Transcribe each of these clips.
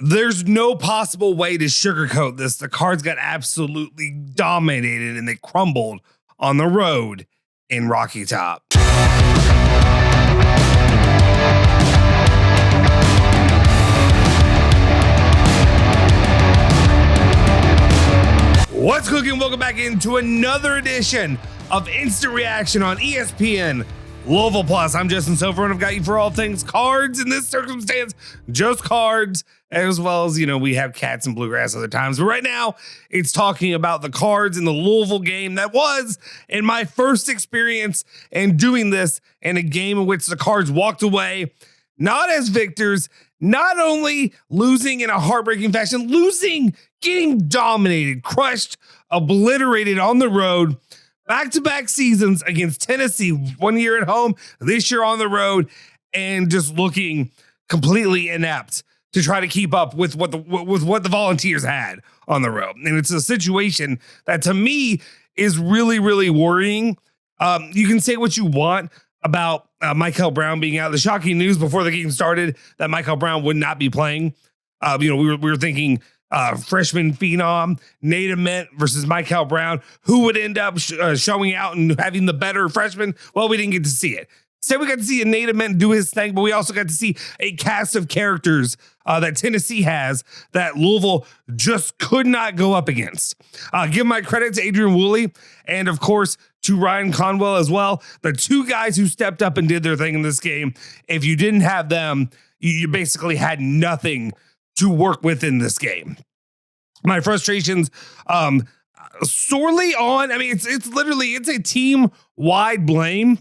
There's no possible way to sugarcoat this. The Cards got absolutely dominated and they crumbled on the road in Rocky Top. What's cooking? Welcome back into another edition of Instant Reaction on ESPN Louisville Plus. I'm Justin Soforo, and I've got you for all things Cards in this circumstance. Just Cards, as well as, we have Cats and Bluegrass other times. But right now, it's talking about the Cards in the Louisville game that was in my first experience in doing this in a game in which the Cards walked away, not as victors, not only losing in a heartbreaking fashion, getting dominated, crushed, obliterated on the road, back-to-back seasons against Tennessee, 1 year at home, this year on the road, and just looking completely inept to try to keep up with what the Volunteers had on the road. And it's a situation that, to me, is really, really worrying. You can say what you want about Mikel Brown being out. The shocking news before the game started that Mikel Brown would not be playing. We were thinking freshman phenom Nate Ament versus Mikel Brown, who would end up showing out and having the better freshman. Well, we didn't get to see it. Instead, we got to see a Nate Ament do his thing, but we also got to see a cast of characters that Tennessee has that Louisville just could not go up against. Give my credit to Adrian Woolley and, of course, to Ryan Conwell as well. The two guys who stepped up and did their thing in this game. If you didn't have them, you basically had nothing to work with in this game. My frustrations sorely on, it's a team-wide blame,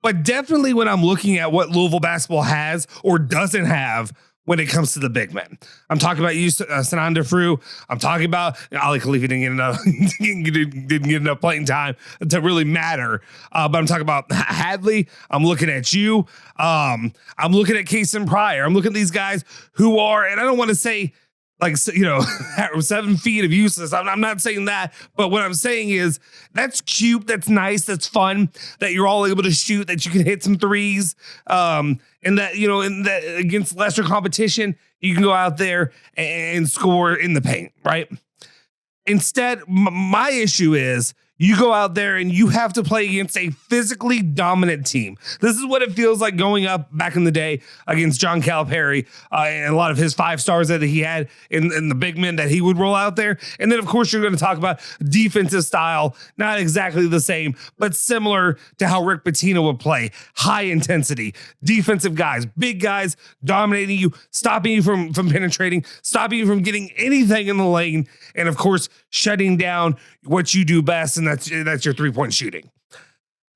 but definitely when I'm looking at what Louisville basketball has or doesn't have when it comes to the big men. I'm talking about you, Sanan Defru. I'm talking about Ali Khalifa didn't get enough playing time to really matter. But I'm talking about Hadley. I'm looking at you. I'm looking at Kason Pryor. I'm looking at these guys who are, and I don't want to say 7 feet of useless. I'm not saying that, but what I'm saying is that's cute, that's nice, that's fun, that you're all able to shoot, that you can hit some threes, and that, against lesser competition, you can go out there and score in the paint, right? Instead, my issue is you go out there and you have to play against a physically dominant team. This is what it feels like going up back in the day against John Calipari and a lot of his 5 stars that he had in the big men that he would roll out there. And then, of course, you're going to talk about defensive style, not exactly the same, but similar to how Rick Pitino would play. High intensity, defensive guys, big guys dominating you, stopping you from penetrating, stopping you from getting anything in the lane, and, of course, shutting down what you do best, and that's your 3-point shooting.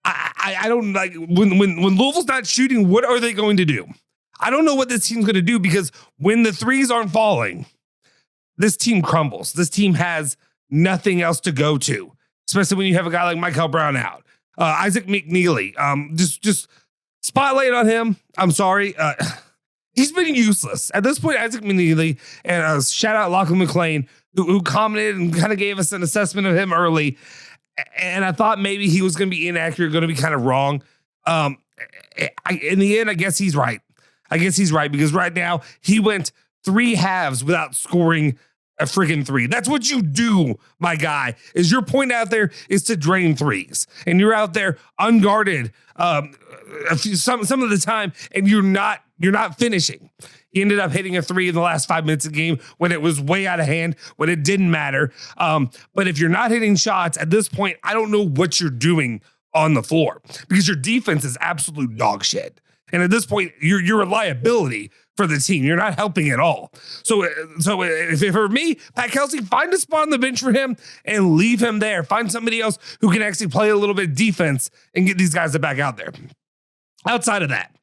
I don't like when Louisville's not shooting. What are they going to do? I don't know what this team's going to do, because when the threes aren't falling, this team crumbles. This team has nothing else to go to, especially when you have a guy like Mikel Brown out. Isaac McNeely, just spotlight on him. I'm sorry. He's been useless. At this point, Isaac McNeely, and shout out Lachlan McLean, who commented and kind of gave us an assessment of him early. And I thought maybe he was going to be inaccurate, going to be kind of wrong. In the end, I guess he's right. Because right now he went 3 halves without scoring a freaking 3. That's what you do, my guy, is your point out there is to drain threes. And you're out there unguarded some of the time, and you're not finishing. He ended up hitting a 3 in the last 5 minutes of the game when it was way out of hand, when it didn't matter. But if you're not hitting shots at this point, I don't know what you're doing on the floor, because your defense is absolute dog shit. And at this point, you're a liability for the team. You're not helping at all. So if for me, Pat Kelsey, find a spot on the bench for him and leave him there. Find somebody else who can actually play a little bit of defense and get these guys to back out there. Outside of that,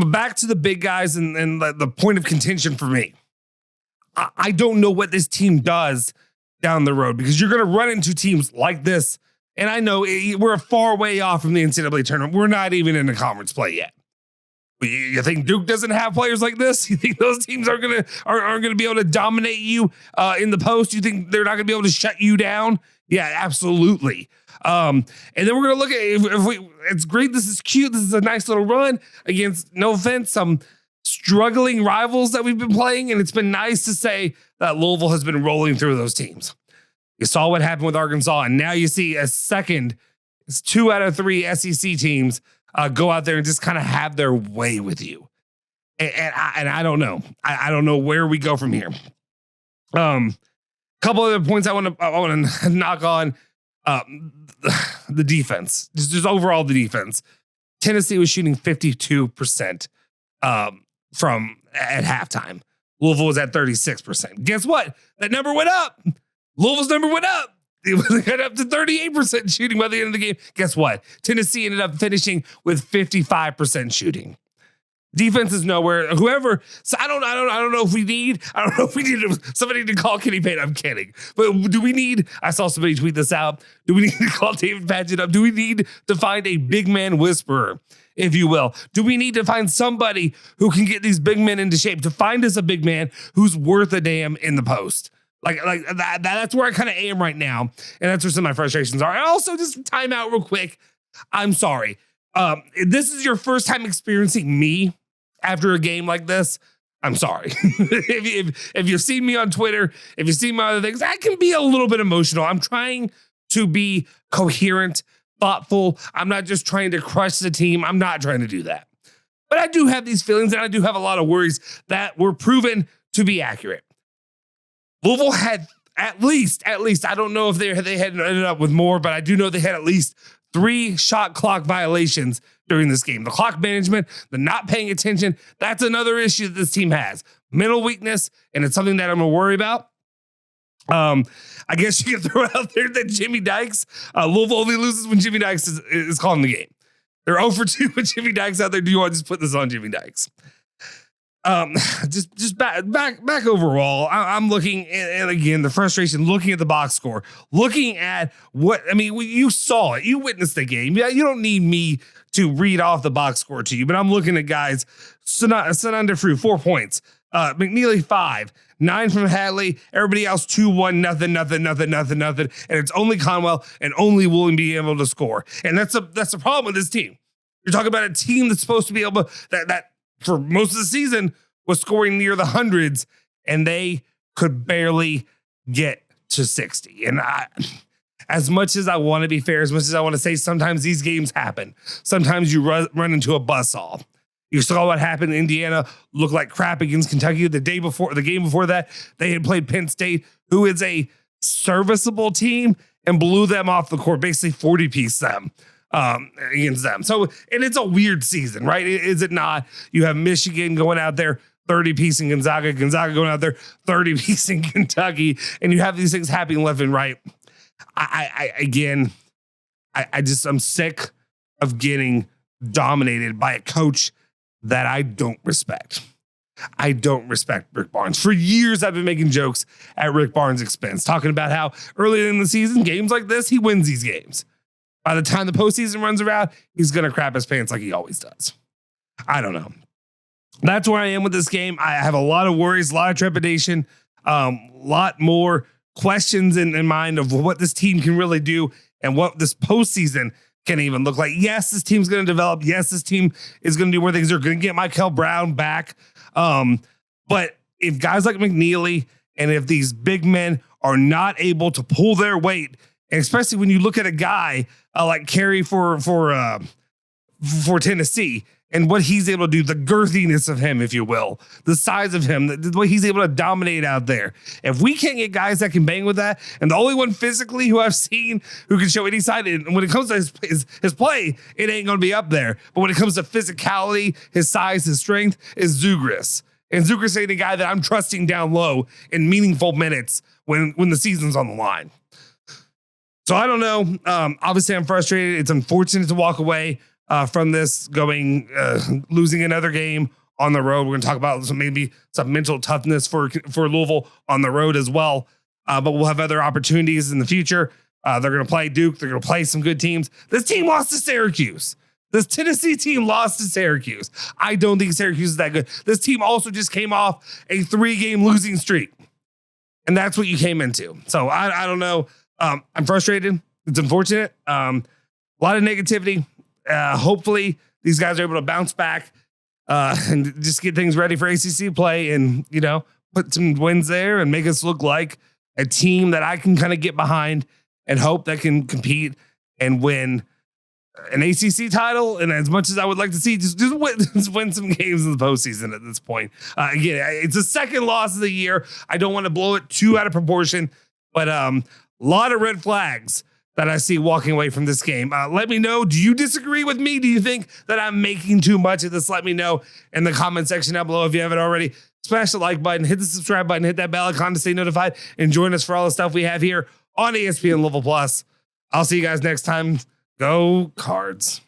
back to the big guys and the point of contention for me. I don't know what this team does down the road, because you're going to run into teams like this. And I know we're a far way off from the NCAA tournament. We're not even in the conference play yet. You think Duke doesn't have players like this? You think those teams aren't gonna be able to dominate you in the post? You think they're not gonna be able to shut you down? Yeah, absolutely. And then we're gonna look at if we. It's great. This is cute. This is a nice little run against, no offense, some struggling rivals that we've been playing, and it's been nice to say that Louisville has been rolling through those teams. You saw what happened with Arkansas, and now you see it's 2 out of 3 SEC teams go out there and just kind of have their way with you. And I don't know. I don't know where we go from here. Couple other points I want to knock on. The defense, just overall the defense. Tennessee was shooting 52% from at halftime. Louisville was at 36%. Guess what? That number went up. Louisville's number went up. It got up to 38% shooting by the end of the game. Guess what? Tennessee ended up finishing with 55% shooting. Defense is nowhere. Whoever. So I don't know if we need somebody to call Kenny Payne. I'm kidding. But do we need? I saw somebody tweet this out. Do we need to call David Padgett up? Do we need to find a big man whisperer, if you will? Do we need to find somebody who can get these big men into shape? To find us a big man who's worth a damn in the post. Like that. That's where I kind of am right now, and that's where some of my frustrations are. And also, just time out real quick. I'm sorry. This is your first time experiencing me after a game like this. I'm sorry. if you've seen me on Twitter, if you've seen my other things, I can be a little bit emotional. I'm trying to be coherent, thoughtful. I'm not just trying to crush the team. I'm not trying to do that. But I do have these feelings, and I do have a lot of worries that were proven to be accurate. Louisville had at least, I don't know if they had ended up with more, but I do know they had at least 3 shot clock violations during this game. The clock management, the not paying attention, that's another issue that this team has. Mental weakness, and it's something that I'm going to worry about. I guess you can throw out there that Jimmy Dykes, Louisville only loses when Jimmy Dykes is calling the game. They're 0 for 2 with Jimmy Dykes out there. Do you want to just put this on Jimmy Dykes? Just back overall, I'm looking, and again, the frustration, looking at the box score, looking at you saw it, you witnessed the game. Yeah, you don't need me to read off the box score to you, but I'm looking at guys. Sananda 4 points, McNeely 5, 9 from Hadley, everybody else 2-1, nothing, and it's only Conwell and only William being able to score, and that's the problem with this team. You're talking about a team that's supposed to be able that for most of the season was scoring near the hundreds, and they could barely get to 60. And as much as I want to be fair, as much as I want to say sometimes these games happen, sometimes you run into a buzzsaw. You saw what happened in Indiana, looked like crap against Kentucky. The game before that, they had played Penn State, who is a serviceable team, and blew them off the court, basically 40-piece them. Against them. So, and it's a weird season, right? Is it not? You have Michigan going out there 30-piece in Gonzaga going out there 30-piece in Kentucky, and you have these things happening left and right. I'm sick of getting dominated by a coach that I don't respect. I don't respect Rick Barnes. For years, I've been making jokes at Rick Barnes' expense, talking about how early in the season, games like this, he wins these games. By the time the postseason runs around, he's going to crap his pants like he always does. I don't know. That's where I am with this game. I have a lot of worries, a lot of trepidation, a lot more questions in mind of what this team can really do and what this postseason can even look like. Yes, this team's going to develop. Yes, this team is going to do more things. They're going to get Mikel Brown back. But if guys like McNeely and if these big men are not able to pull their weight, and especially when you look at a guy like Carey for Tennessee and what he's able to do, the girthiness of him, if you will, the size of him, the way he's able to dominate out there. If we can't get guys that can bang with that, and the only one physically who I've seen who can show any side, and when it comes to his play, it ain't going to be up there. But when it comes to physicality, his size, his strength, is Zugris. And Zugris ain't a guy that I'm trusting down low in meaningful minutes when the season's on the line. So I don't know. Obviously, I'm frustrated. It's unfortunate to walk away from this, losing another game on the road. We're going to talk about maybe some mental toughness for Louisville on the road as well. But we'll have other opportunities in the future. They're going to play Duke. They're going to play some good teams. This team lost to Syracuse. This Tennessee team lost to Syracuse. I don't think Syracuse is that good. This team also just came off a 3-game losing streak. And that's what you came into. So I don't know. I'm frustrated. It's unfortunate. A lot of negativity. Hopefully these guys are able to bounce back. and just get things ready for ACC play and, put some wins there and make us look like a team that I can kind of get behind and hope that can compete and win an ACC title. And as much as I would like to see, just win some games in the postseason at this point. Again, it's the second loss of the year. I don't want to blow it too out of proportion, but a lot of red flags that I see walking away from this game. Let me know. Do you disagree with me? Do you think that I'm making too much of this? Let me know in the comment section down below if you haven't already. Smash the like button, hit the subscribe button, hit that bell icon to stay notified, and join us for all the stuff we have here on ESPN Louisville Plus. I'll see you guys next time. Go Cards.